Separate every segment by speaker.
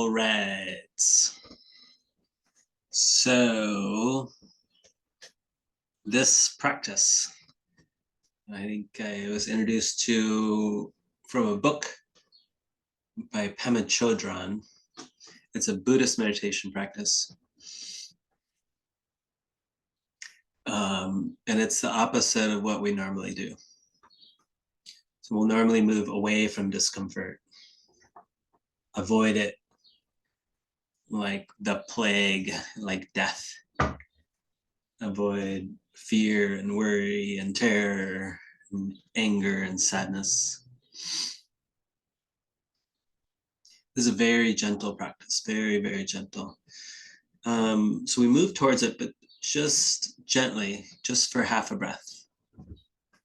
Speaker 1: All right. So this practice, I think I was introduced to from a book by Pema Chodron. It's a Buddhist meditation practice. And it's the opposite of what we normally do. So we'll normally move away from discomfort, avoid it like the plague, like death. Avoid fear and worry and terror and anger and sadness. This is a very gentle practice, very, very gentle. So we move towards it, but just gently, just for half a breath.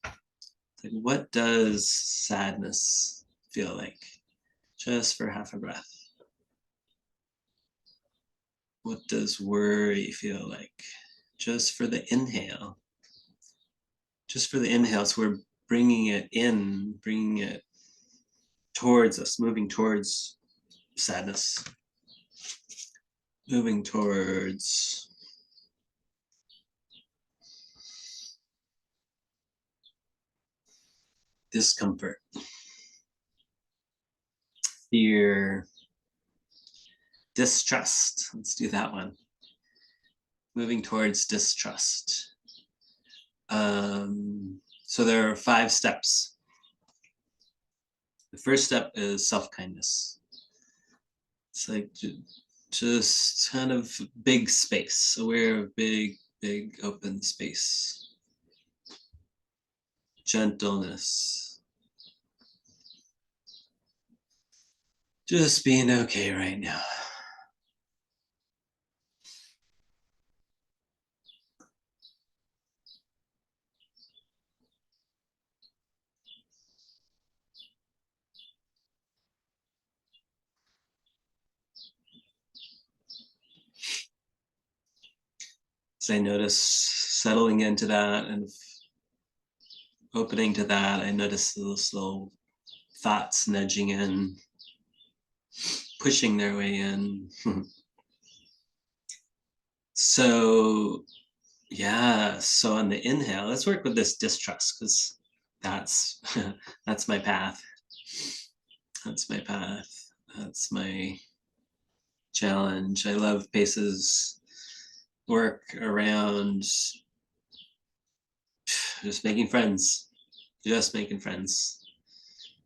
Speaker 1: Like, what does sadness feel like? Just for half a breath. What does worry feel like? Just for the inhale. Just for the inhale. So we're bringing it in, bringing it towards us, moving towards sadness. Moving towards discomfort, fear, distrust. Let's do that one. Moving towards distrust. So there are 5 steps. The first step is self-kindness. It's like just kind of big space, aware of big, big open space. Gentleness. Just being okay right now. So I notice settling into that and opening to that. I notice those little thoughts nudging in, pushing their way in. So yeah, so on the inhale, let's work with this distrust, because that's that's my path. That's my path. That's my challenge. I love Pace's work around just making friends, just making friends,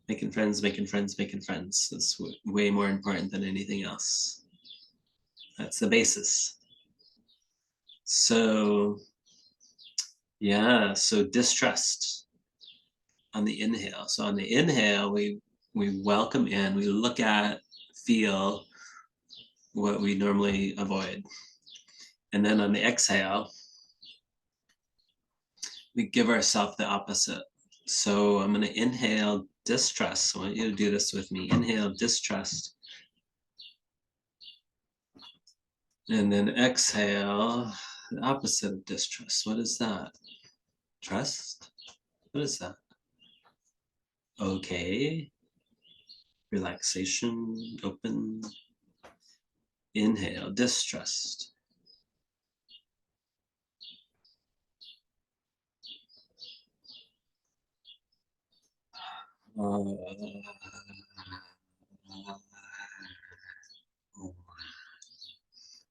Speaker 1: making friends, making friends, making friends. That's way more important than anything else. That's the basis. So yeah, so distrust on the inhale. So on the inhale, we welcome in, we look at, feel what we normally avoid. And then on the exhale, we give ourselves the opposite. So I'm going to inhale distrust. I want you to do this with me. Inhale distrust. And then exhale the opposite of distrust. What is that? Trust? What is that? Okay. Relaxation, open. Inhale distrust.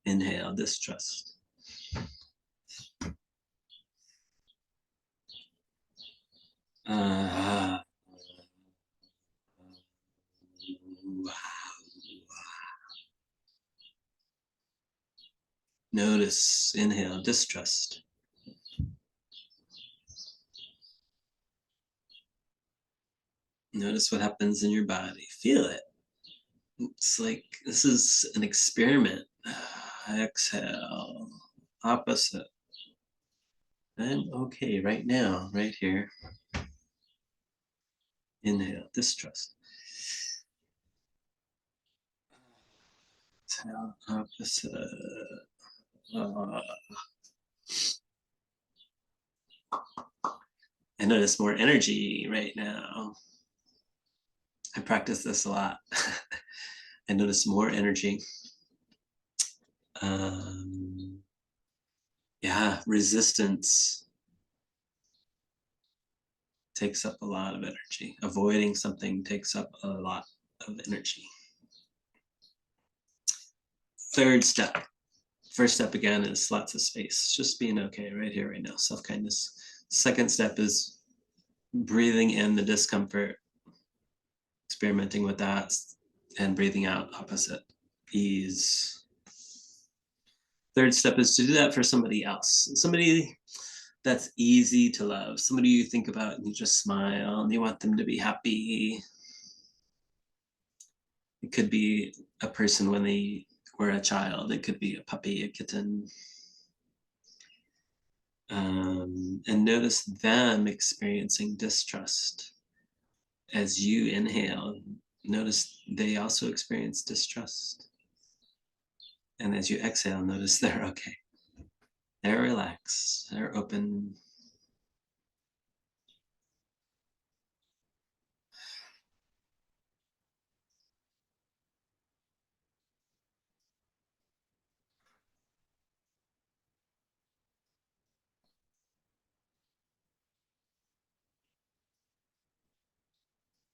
Speaker 1: Inhale distrust. Notice, inhale distrust. Notice what happens in your body. Feel it. It's like this is an experiment. Exhale, opposite. I'm okay right now, right here. Inhale, distrust. Exhale, opposite. I notice more energy right now. I practice this a lot. and notice more energy. Um, yeah, resistance takes up a lot of energy. Avoiding something takes up a lot of energy. Third step. First step again is lots of space, just being okay right here, right now, self-kindness. Second step is breathing in the discomfort, experimenting with that, and breathing out opposite, ease. Third step is to do that for somebody else, somebody that's easy to love, somebody you think about and you just smile and you want them to be happy. It could be a person when they were a child, it could be a puppy, a kitten. And notice them experiencing distrust. As you inhale, notice they also experience distrust. And as you exhale, notice they're okay. They're relaxed, they're open.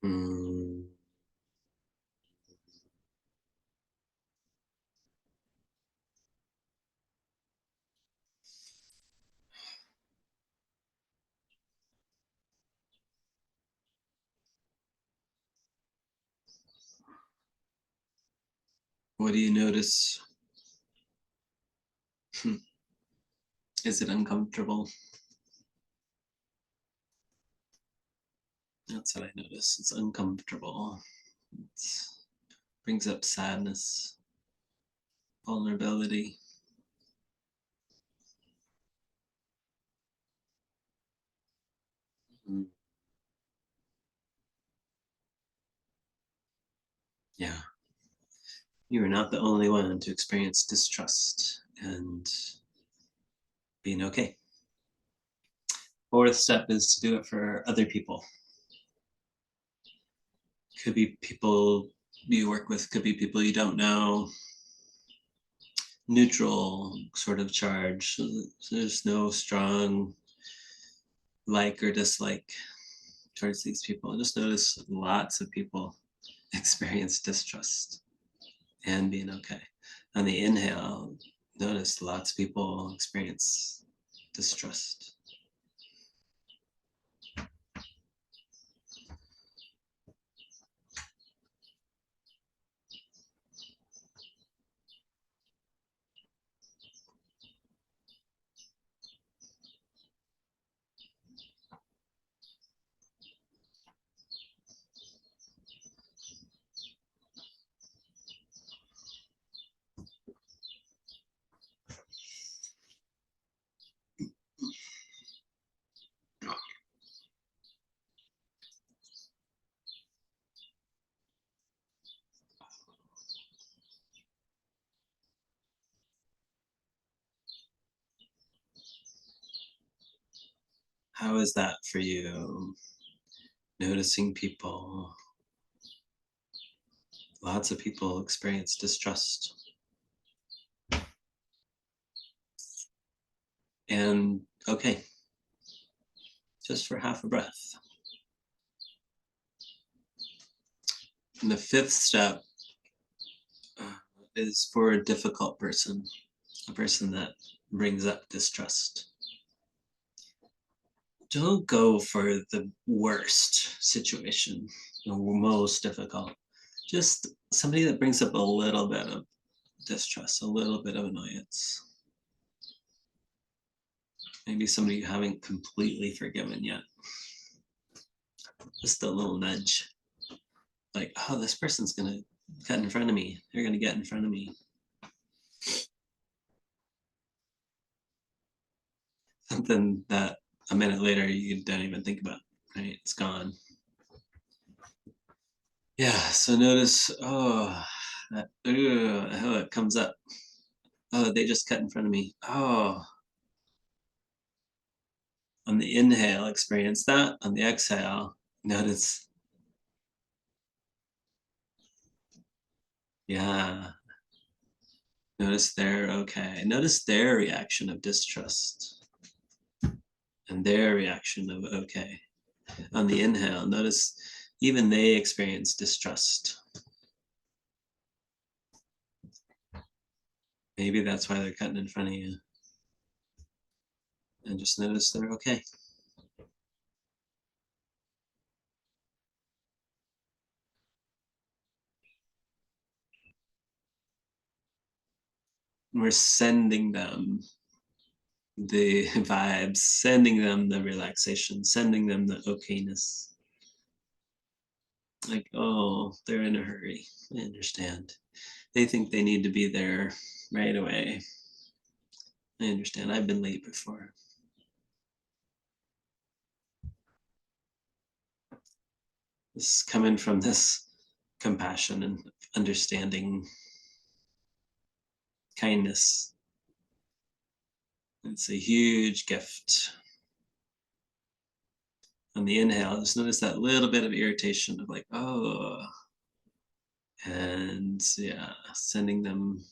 Speaker 1: Mm. What do you notice? Is it uncomfortable? That's what I notice. It's uncomfortable. It brings up sadness, vulnerability. Mm. Yeah. You are not the only one to experience distrust and being okay. Fourth step is to do it for other people. Could be people you work with, could be people you don't know. Neutral sort of charge. So there's no strong like or dislike towards these people. Just notice lots of people experience distrust and being okay. On the inhale, notice lots of people experience distrust. How is that for you? Noticing people. Lots of people experience distrust. And okay, just for half a breath. And the fifth step is for a difficult person, a person that brings up distrust. Don't go for the worst situation, the most difficult. Just somebody that brings up a little bit of distrust, a little bit of annoyance. Maybe somebody you haven't completely forgiven yet. Just a little nudge. Like, oh, this person's gonna get in front of me. They're gonna get in front of me. Something that a minute later you don't even think about, right? It's gone. Yeah, so notice, oh, that, how it comes up. Oh, they just cut in front of me. Oh, on the inhale, experience that. On the exhale, notice Yeah. Notice their okay. Notice their reaction of distrust and their reaction of okay. On the inhale, notice even they experience distrust. Maybe that's why they're cutting in front of you. And just notice they're okay. We're sending them the vibes, sending them the relaxation, sending them the okayness. Like, oh, they're in a hurry. I understand. They think they need to be there right away. I understand. I've been late before. This coming from this compassion and understanding, kindness. It's a huge gift. On the inhale, just notice that little bit of irritation of like, oh, and yeah, sending them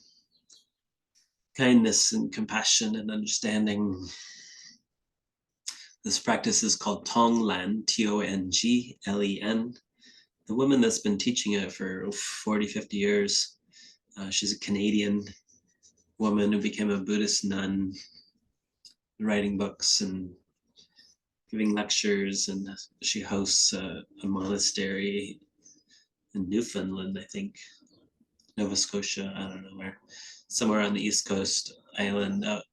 Speaker 1: kindness and compassion and understanding. This practice is called Tonglen, Tonglen. The woman that's been teaching it for 40, 50 years, she's a Canadian woman who became a Buddhist nun, writing books and giving lectures, and she hosts a monastery in Newfoundland, I think, Nova Scotia, I don't know where, somewhere on the East Coast island out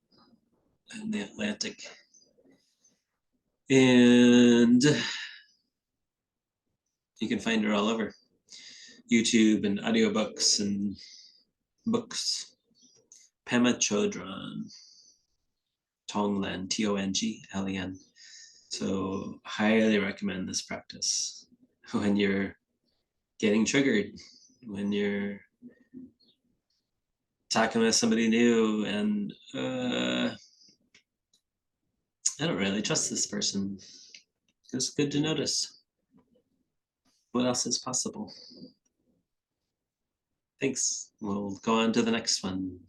Speaker 1: in the Atlantic. And you can find her all over YouTube and audiobooks and books. Pema Chodron, Tonglen, Tonglen. So highly recommend this practice when you're getting triggered, when you're talking with somebody new and I don't really trust this person. It's good to notice what else is possible. Thanks. We'll go on to the next one.